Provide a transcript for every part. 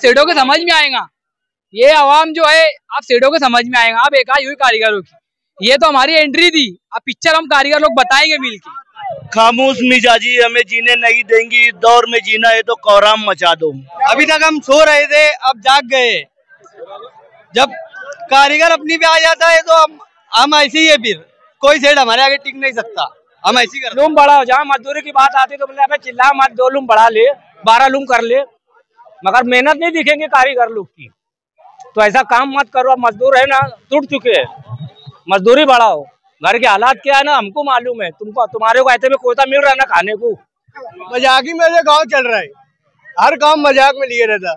सेठों के समझ में आएगा, ये आवाम जो है आप सेठों के समझ में आएगा। आप एक हुई कारीगरों की, ये तो हमारी एंट्री थी। अब पिक्चर हम कारीगर लोग बताएंगे मिलके। खामोश मिजाजी हमें जीने नहीं देंगी, इस दौर में जीना है तो कोहराम मचा दो। अभी तक हम सो रहे थे, अब जाग गए। जब कारीगर अपनी पे आ जाता है तो हम ऐसे ही है, फिर कोई सेठ हमारे आगे टिक नहीं सकता। हम ऐसे ही लूम बढ़ा हो, जहाँ मजदूरी की बात आती तो बोले अबे चिल्ला मत, 2 लूम बढ़ा ले, 12 लूम कर ले, मगर मेहनत नहीं दिखेंगे कारीगर लोग की। तो ऐसा काम मत करो। अब मजदूर है ना, टूट चुके हैं, मजदूरी बढ़ाओ। घर के हालात क्या है ना हमको मालूम है, तुमको तुम्हारे को ऐसे में कोयता मिल रहा है ना खाने को। मजाक में जो गाँव चल रहा है, हर काम मजाक में लिए रहता,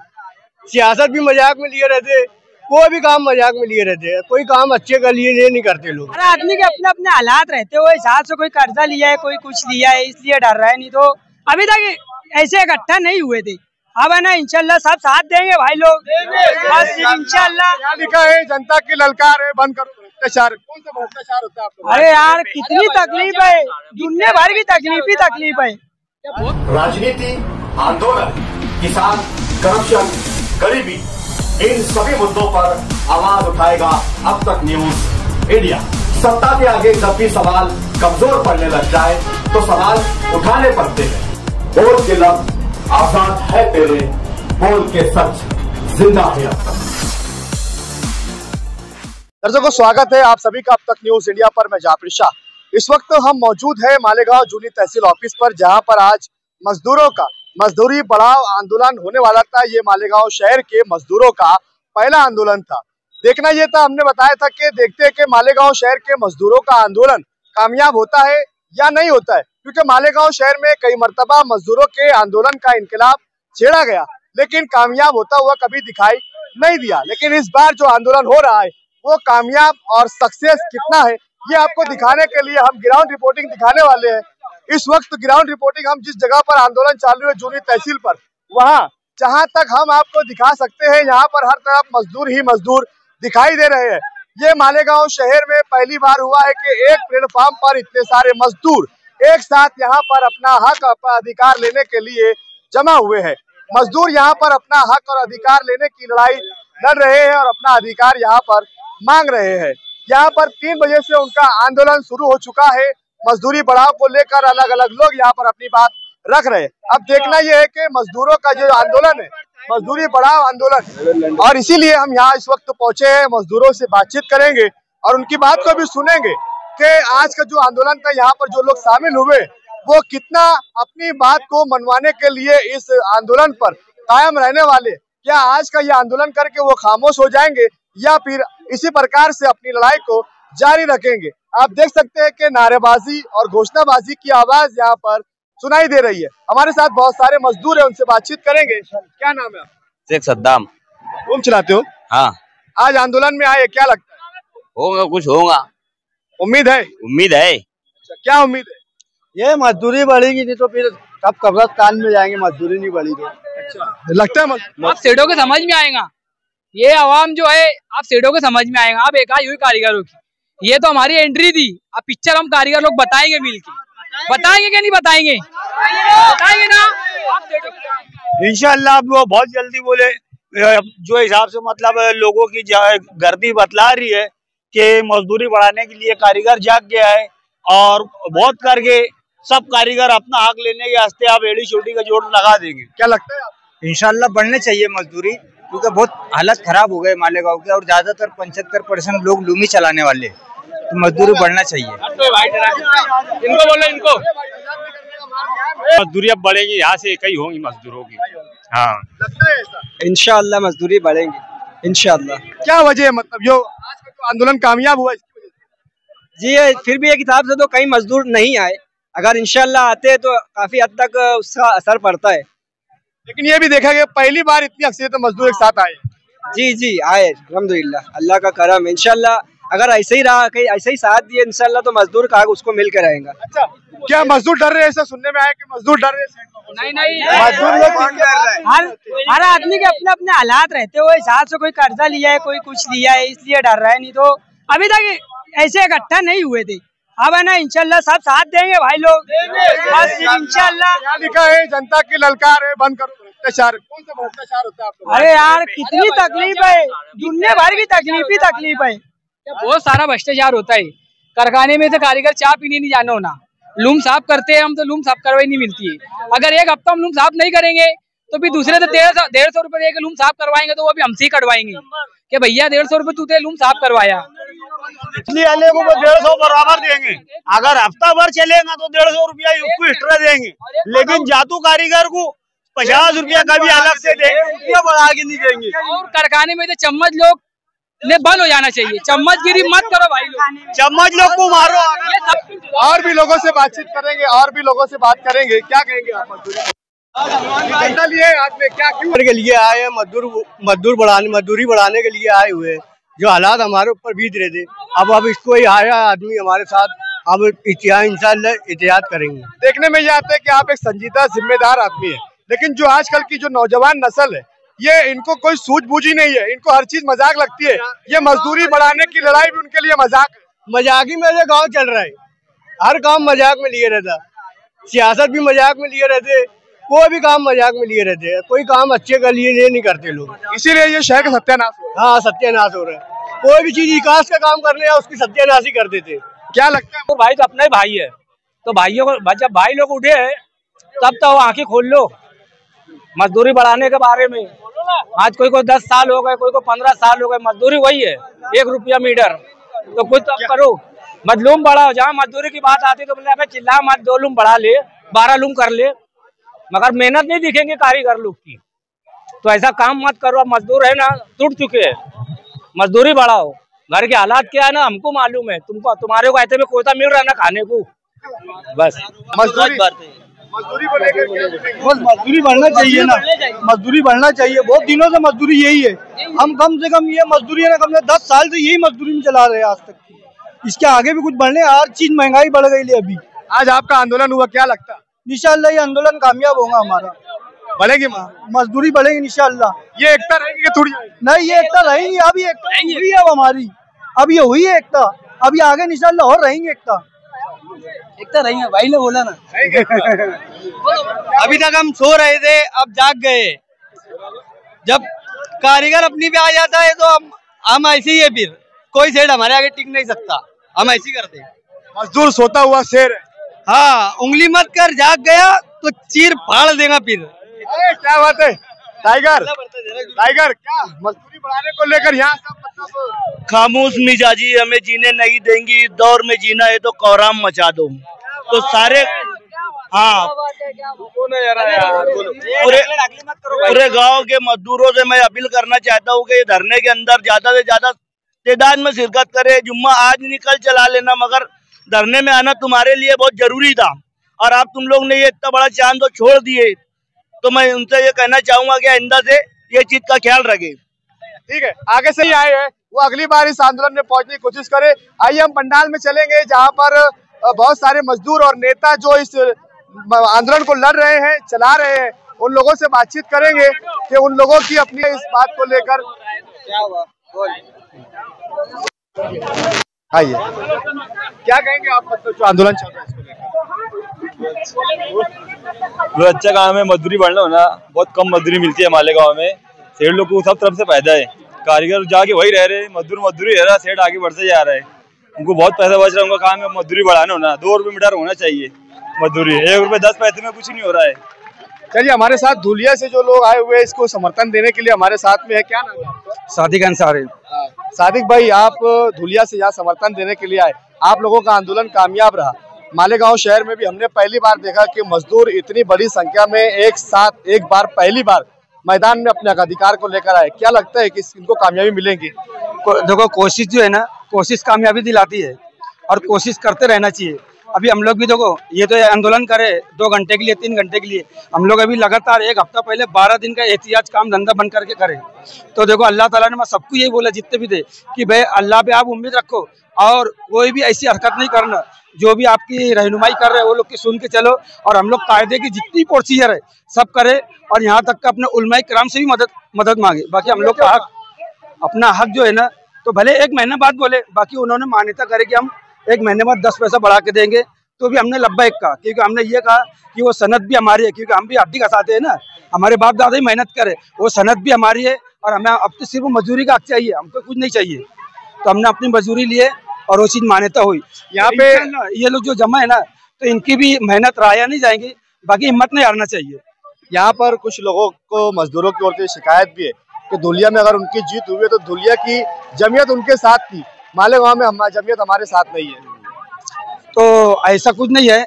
सियासत भी मजाक में लिए रहते, कोई भी काम मजाक में लिए रहते हैं। कोई काम अच्छे के लिए ये नहीं करते लोग। हर आदमी के अपने अपने हालात रहते हैं, वो हिसाब से कोई कर्जा लिया है, कोई कुछ लिया है, इसलिए डर रहा है। नहीं तो अभी तक ऐसे इकट्ठा नहीं हुए थे। अब है ना इंशाल्लाह सब साथ देंगे भाई लोग, बस इंशाल्लाह। क्या लिखा है, जनता की ललकार है, बंद करो भ्रष्टाचार। कौन सा भ्रष्टाचार होता है आप लोग? अरे यार कितनी तकलीफ है, दुनिया भर की तकलीफ है। राजनीति, आंदोलन, किसान, करप्शन, गरीबी, इन सभी मुद्दों पर आवाज उठाएगा अब तक न्यूज इंडिया। सत्ता के आगे जब भी सवाल कमजोर पड़ने लग जाए तो सवाल उठाने पड़ते हैं। बोल के लब आजाद है तेरे, बोल के सच जिंदा है अब तक। दर्शकों स्वागत है आप सभी का अब तक न्यूज इंडिया पर। मैं जाफर शाह। इस वक्त हम मौजूद है मालेगांव जूनी तहसील ऑफिस पर, जहां पर आज मजदूरों का मजदूरी बढ़ाओ आंदोलन होने वाला था। ये मालेगांव शहर के मजदूरों का पहला आंदोलन था। देखना ये था, हमने बताया था कि देखते हैं कि मालेगांव शहर के मजदूरों का आंदोलन कामयाब होता है या नहीं होता है, क्योंकि मालेगांव शहर में कई मर्तबा मजदूरों के आंदोलन का इनकलाब छेड़ा गया, लेकिन कामयाब होता हुआ कभी दिखाई नहीं दिया। लेकिन इस बार जो आंदोलन हो रहा है वो कामयाब और सक्सेस कितना है ये आपको दिखाने के लिए हम ग्राउंड रिपोर्टिंग दिखाने वाले हैं। इस वक्त ग्राउंड रिपोर्टिंग हम जिस जगह पर आंदोलन चालू है जूनी तहसील पर, वहाँ जहाँ तक हम आपको दिखा सकते हैं, यहाँ पर हर तरफ मजदूर ही मजदूर दिखाई दे रहे हैं। ये मालेगांव शहर में पहली बार हुआ है कि एक प्लेटफॉर्म पर इतने सारे मजदूर एक साथ यहाँ पर अपना हक अपना अधिकार लेने के लिए जमा हुए हैं। मजदूर यहाँ पर अपना हक और अधिकार लेने की लड़ाई लड़ रहे हैं और अपना अधिकार यहाँ पर मांग रहे हैं। यहाँ पर 3 बजे से उनका आंदोलन शुरू हो चुका है। मजदूरी बढ़ाव को लेकर अलग अलग लोग यहाँ पर अपनी बात रख रहे हैं। अब देखना यह है कि मजदूरों का जो आंदोलन है, मजदूरी बढ़ाव आंदोलन, और इसीलिए हम यहाँ इस वक्त पहुंचे हैं। मजदूरों से बातचीत करेंगे और उनकी बात को भी सुनेंगे कि आज का जो आंदोलन था, यहाँ पर जो लोग शामिल हुए वो कितना अपनी बात को मनवाने के लिए इस आंदोलन पर कायम रहने वाले। क्या आज का ये आंदोलन करके वो खामोश हो जाएंगे या फिर इसी प्रकार से अपनी लड़ाई को जारी रखेंगे। आप देख सकते हैं कि नारेबाजी और घोषणाबाजी की आवाज यहाँ पर सुनाई दे रही है। हमारे साथ बहुत सारे मजदूर हैं, उनसे बातचीत करेंगे। क्या नाम है आप? शेख सद्दाम। रूम चलाते हो? हाँ। आज आंदोलन में आए, क्या लगता है? होगा, कुछ होगा। उम्मीद है? उम्मीद है। अच्छा, क्या उम्मीद है? ये मजदूरी बढ़ेगी, नहीं तो फिर कब कब्रिस्तान में जाएंगे। मजदूरी नहीं बढ़ी तो अच्छा लगता है आप सेठों के समझ में आएगा, ये आवाम जो है आप सेठों के समझ में आएगा। आप एक हुई कारीगरों की, ये तो हमारी एंट्री थी। अब पिक्चर हम कारीगर लोग बताएंगे मिलके। बताएंगे क्या नहीं बताएंगे? बताएंगे ना आप। इंशाल्लाह वो बहुत जल्दी बोले। जो हिसाब से मतलब लोगों की गर्दी बतला रही है कि मजदूरी बढ़ाने के लिए कारीगर जाग गया है और बहुत करके सब कारीगर अपना हक लेने के वास्ते आप एड़ी छोटी का जोड़ लगा देंगे। क्या लगता है आप? इंशाल्लाह बढ़ने चाहिए मजदूरी, क्योंकि बहुत हालत खराब हो गए मालेगांव के और ज्यादातर 75% लोग लूमी चलाने वाले, तो मजदूरी बढ़ना चाहिए। इनको बोलो, इनको मजदूरी अब बढ़ेगी, यहाँ से कई होंगी मजदूरों की। हाँ इंशाल्लाह मजदूरी बढ़ेंगी इंशाल्लाह। क्या वजह है, मतलब जो आज का तो आंदोलन कामयाब हुआ इसकी वजह से? जी फिर भी एक हिसाब से तो कई मजदूर नहीं आए, अगर इंशाल्लाह आते तो काफी हद तक उसका असर पड़ता है। लेकिन ये भी देखा गया पहली बार इतनी अक्सरियत मजदूर एक साथ आए। जी आए, अल्हम्दुलिल्लाह, अल्लाह का करम। इंशाल्लाह अगर ऐसे ही रहा, कहीं ऐसे ही साथ दिए इंशाल्लाह, तो मजदूर का हक उसको मिल कर रहेगा। अच्छा, क्या मजदूर डर रहे हैं? ऐसा सुनने में आया कि मजदूर डर रहे हैं? नहीं, मजदूर लोग हर आदमी के अपने अपने हालात रहते हैं, वो हिसाब से कोई कर्जा लिया है, कोई कुछ लिया है, इसलिए डर रहा है। नहीं तो अभी तक ऐसे इकट्ठा नहीं हुए थे। अब है ना इंशाल्लाह सब साथ देंगे भाई लोग, बस इंशाल्लाह। क्या लिखा है, जनता की ललकार है, बंद करो भ्रष्टाचार, कौन सा भ्रष्टाचार होता है आप लोगों? अरे यार कितनी तकलीफ है, दुनिया भर की तकलीफ है। बहुत सारा भ्रष्टाचार होता है। कारखाने में से कारीगर चाय पीने नहीं जाना होना, लूम साफ करते हैं हम तो लूम साफ करवाई नहीं मिलती है। अगर एक हफ्ता हम लूम साफ नहीं करेंगे तो भी दूसरे तो 150 रुपए देके लूम साफ करवाएंगे, तो वो भी हमसे ही कटवाएंगे कि भैया 150 रुपए तूने लूम साफ करवाया। बिजली वाले को 150 बराबर देंगे, अगर हफ्ता भर चलेगा तो 150 रुपया उसको एक्स्ट्रा देंगे, लेकिन जादू कारीगर को 50 रुपया कभी अलग से देंगे, बढ़ा के नहीं देंगे। और कारखाने में तो चम्मच लोग ने बंद हो जाना चाहिए, चम्मच गिरी मत करो भाई लोग, चम्मच लोग को मारो। और भी लोगों से बातचीत करेंगे, और भी लोगों से बात करेंगे। क्या कहेंगे आप? जनता लिए आज में क्या क्यों के लिए आए हैं? मजदूरी बढ़ाने के लिए आए हुए, जो हालात हमारे ऊपर बीत रहे थे। अब इसको ही आया आदमी हमारे साथ, अब इंशाल्लाह एहतियात करेंगे। देखने में ये आता है कि आप एक संजीदा जिम्मेदार आदमी है, लेकिन जो आजकल की जो नौजवान नस्ल है, ये इनको कोई सूझबूझ ही नहीं है, इनको हर चीज मजाक लगती है। ये मजदूरी बढ़ाने की लड़ाई भी उनके लिए मजाक है। मजाक ही में गाँव चल रहा है, हर काम मजाक में लिए रहता, सियासत भी मजाक में लिए रहते, कोई भी काम मजाक में लिए रहते हैं, कोई काम अच्छे के लिए ये नहीं करते लोग, इसीलिए ये शहर का सत्यानाश हो रहा है। हाँ, सत्यानाश हो रहा है। कोई भी चीज विकास का काम करने या उसकी सत्यानाश ही कर देते। क्या लगता है? तो भाई तो अपना ही भाई है, तो भाइयों को जब भाई लोग उठे हैं तब तो आंखें खोल लो मजदूरी बढ़ाने के बारे में। आज कोई को 10 साल हो गए, कोई को 15 साल हो गए, मजदूरी वही है 1 रुपया मीटर, तो कुछ अब करो, मजलूम बढ़ाओ। जहाँ मजदूरी की बात आती तो बोले चिल्ला मत, 2 लूम बढ़ा ले, 12 लूम कर ले, मगर मेहनत नहीं दिखेंगे कारीगर लोग की। तो ऐसा काम मत करो। अब मजदूर है ना, टूट चुके हैं, मजदूरी बढ़ाओ। घर के हालात क्या है ना हमको मालूम है, तुमको तुम्हारे को ऐसे में कोयता मिल रहा है ना खाने को। बस मजदूरी को लेकर बस मजदूरी बढ़ना चाहिए ना, मजदूरी बढ़ना चाहिए। बहुत दिनों से मजदूरी यही है, हम कम से कम ये मजदूरी है ना, कम से 10 साल से यही मजदूरी में चला रहे हैं आज तक। इसके आगे भी कुछ बढ़ने, हर चीज महंगाई बढ़ गई है। अभी आज आपका आंदोलन हुआ, क्या लगता है? इंशाल्लाह ये आंदोलन कामयाब होगा हमारा, बढ़ेगी मजदूरी बढ़ेगी इंशाल्लाह। ये एकता रहेगी थोड़ी नहीं, ये एकता रहेंगी, अभी एकता हुई है हमारी, अब ये हुई है एकता, अभी आगे इंशाल्लाह और रहेंगे एकता रहेंगे। भाई ने बोला ना अभी तक हम सो रहे थे, अब जाग गए। जब कारीगर अपनी पे आ जाता है तो हम ऐसे ही है, फिर कोई सेठ हमारे आगे टिक नहीं सकता, हम ऐसे ही करते हैं। मजदूर सोता हुआ शेर है। हाँ, उंगली मत कर, जाग गया तो चीर फाड़ देगा फिर। क्या बात है टाइगर, क्या मजदूरी बढ़ाने को लेकर यहाँ सब मतलब खामोश मिजाजी हमें जीने नहीं देंगी, इस दौर में जीना है तो कोहराम मचा दो। तो सारे हाँ पूरे गांव के मजदूरों से मैं अपील करना चाहता हूँ कि धरने के अंदर ज्यादा से ज्यादा तादाद में शिरकत करे। जुम्मा आज नहीं कल चला लेना, मगर धरने में आना तुम्हारे लिए बहुत जरूरी था, और आप तुम लोग ने ये इतना बड़ा चांद तो छोड़ दिए। तो मैं उनसे ये कहना चाहूंगा कि आइंदा से ये चीज का ख्याल रखे। ठीक है, आगे से ही आए हैं वो अगली बार इस आंदोलन में पहुंचने की कोशिश करे। आइए हम पंडाल में चलेंगे, जहां पर बहुत सारे मजदूर और नेता जो इस आंदोलन को लड़ रहे हैं, चला रहे हैं, उन लोगों से बातचीत करेंगे कि उन लोगों की अपनी इस बात को लेकर क्या हुआ। आइए, क्या कहेंगे आप, मतलब जो आंदोलन चल रहा है इसको लेकर? अच्छा काम है, मजदूरी बढ़ना होना, बहुत कम मजदूरी मिलती है मालेगांव में। सेठ लोग को सब तरफ से फायदा है, कारीगर जाके वही रह रहे, मजदूरी रह रहा, सेठ आगे बढ़ते जा रहा है, उनको बहुत पैसा बच रहा है। उनका काम है मजदूरी बढ़ाना होना, 2 रुपये मीटर होना चाहिए मजदूरी, 1 रुपये 10 पैसे में कुछ नहीं हो रहा है। चलिए, हमारे साथ धुलिया से जो लोग आए हुए हैं इसको समर्थन देने के लिए हमारे साथ में है, क्या नाम है? सादिक अंसारी। सादिक भाई, आप धुलिया से यहाँ समर्थन देने के लिए आए, आप लोगों का आंदोलन कामयाब रहा। मालेगांव शहर में भी हमने पहली बार देखा कि मजदूर इतनी बड़ी संख्या में एक साथ एक बार पहली बार मैदान में अपने अधिकार को लेकर आए। क्या लगता है कि इनको कामयाबी मिलेगी? देखो, कोशिश जो है ना, कोशिश कामयाबी दिलाती है और कोशिश करते रहना चाहिए। अभी हम लोग भी देखो, ये तो आंदोलन करे 2 घंटे के लिए, 3 घंटे के लिए, हम लोग अभी लगातार 1 हफ्ता पहले 12 दिन का एहतियाज काम धंधा बंद करके करे। तो देखो, अल्लाह ताला ने सबको यही बोला, जितने भी थे, कि भाई अल्लाह पे आप उम्मीद रखो और कोई भी ऐसी हरकत नहीं करना, जो भी आपकी रहनुमाई कर रहे हैं वो लोग की सुन के चलो, और हम लोग कायदे की जितनी प्रोसीजर है सब करे, और यहाँ तक का अपने उलमाए किराम से भी मदद मांगे। बाकी हम लोग का हक, अपना हक जो है ना, तो भले 1 महीने बाद बोले, बाकी उन्होंने मान्यता करे कि हम 1 महीने बाद 10 पैसा बढ़ा के देंगे, तो भी हमने लब्बैक कहा, क्योंकि हमने ये कहा कि वो सनद भी हमारी है, क्योंकि हम भी हड्डी घसाते हैं ना, हमारे बाप दादा ही मेहनत करे, वो सनद भी हमारी है और हमें अब तो सिर्फ मजदूरी का हक चाहिए, हमको कुछ नहीं चाहिए। तो हमने अपनी मजदूरी लिए और वो चीज मान्यता हुई। यहाँ पे ये लोग जो जमा है ना, तो इनकी भी मेहनत राया नहीं जाएंगी, बाकी हिम्मत नहीं हारना चाहिए। यहाँ पर कुछ लोगों को मजदूरों की ओर से शिकायत भी है कि धुलिया में अगर उनकी जीत हुई है तो धुलिया की जमीयत उनके साथ थी, मालेगांव में हमारी जमीयत हमारे साथ नहीं है। तो ऐसा कुछ नहीं है।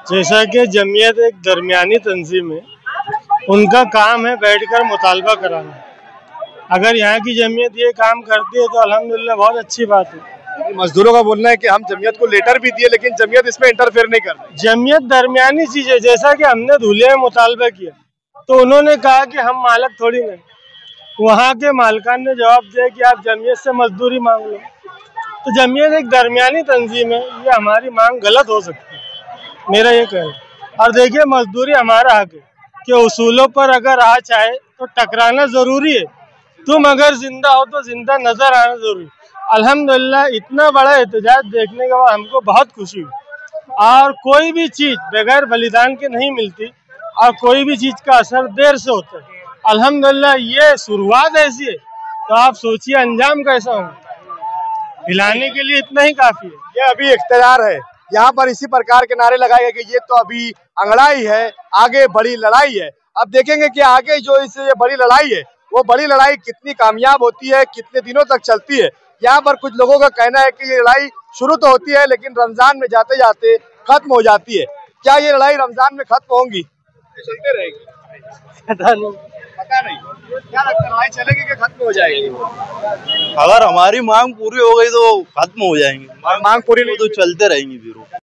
जैसा कि जमीयत एक दरमियानी तंजीम है, उनका काम है बैठकर मुतालबा कराना। अगर यहाँ की जमीयत ये काम करती है तो अल्हम्दुलिल्लाह बहुत अच्छी बात है। मजदूरों का बोलना है कि हम जमीयत को लेटर भी दिए लेकिन जमीयत इसमें इंटरफेयर नहीं कर रही। जमीयत दरमियानी चीज है। जैसा कि हमने धुलिया में मुतालबा किया तो उन्होंने कहा कि हम मालिक थोड़ी नहीं, वहाँ के मालिकान ने जवाब दिया कि आप जमीयत से मजदूरी मांग लो। तो जमीयत एक दरमियानी तंजीम है, ये हमारी मांग गलत हो सकती है, मेरा ये कहना। और देखिए मजदूरी हमारा हक है कि उसूलों पर अगर आ चाहे तो टकराना जरूरी है। तुम अगर जिंदा हो तो जिंदा नजर आना जरूरी। अल्हम्दुलिल्लाह इतना बड़ा एहतजाज देखने के बाद हमको बहुत खुशी हुई। और कोई भी चीज बगैर बलिदान के नहीं मिलती और कोई भी चीज का असर देर से होता है। अल्हम्दुलिल्लाह ये शुरुआत ऐसी है तो आप सोचिए अंजाम कैसा होगा। हिलाने के लिए इतना ही काफी है। ये अभी इख्तियार है, यहाँ पर इसी प्रकार के नारे लगाए गए कि ये तो अभी अंगड़ाई है, आगे बड़ी लड़ाई है। अब देखेंगे कि आगे जो इस ये बड़ी लड़ाई है वो बड़ी लड़ाई कितनी कामयाब होती है, कितने दिनों तक चलती है। यहाँ पर कुछ लोगों का कहना है कि ये लड़ाई शुरू तो होती है लेकिन रमजान में जाते जाते खत्म हो जाती है। क्या ये लड़ाई रमजान में खत्म होंगी? चलते रहेगी? पता नहीं। क्या लगता है लड़ाई चलेगी कि खत्म हो जाएगी? अगर हमारी मांग पूरी हो गई तो खत्म हो जाएंगी, मांग पूरी नहीं तो चलते रहेंगी फिर।